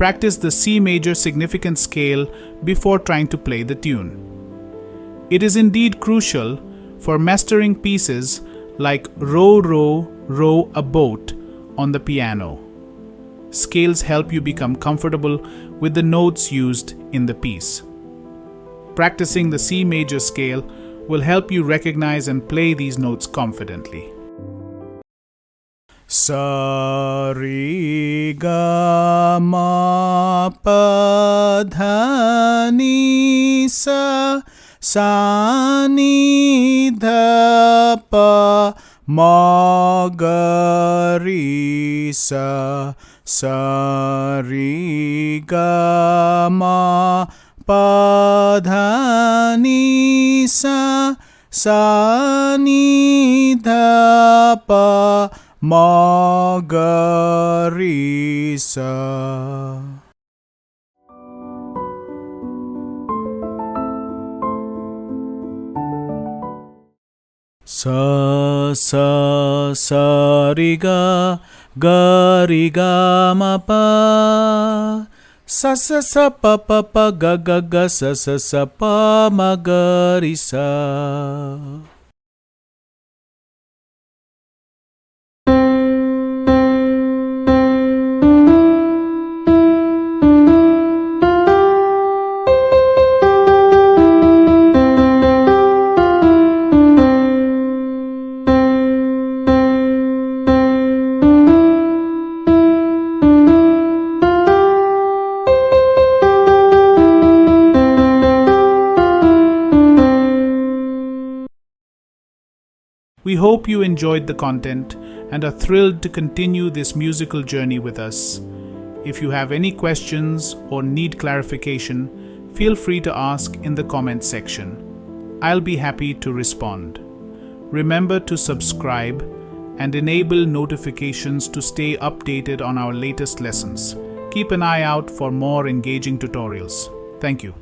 practice the C major significant scale before trying to play the tune. It is indeed crucial for mastering pieces like Row, Row, Row a Boat on the piano. Scales help you become comfortable with the notes used in the piece. Practicing the C major scale will help you recognize and play these notes confidently. Sa re ga ma pa dha ni sa ni dha pa ma ga ri sa re ga ma pa dha ni sa ni dha pa ma ga ri sa. Sa ri ga ma pa sa pa ga sa pa ma ga ri sa. We hope you enjoyed the content and are thrilled to continue this musical journey with us. If you have any questions or need clarification, feel free to ask in the comments section. I'll be happy to respond. Remember to subscribe and enable notifications to stay updated on our latest lessons. Keep an eye out for more engaging tutorials. Thank you.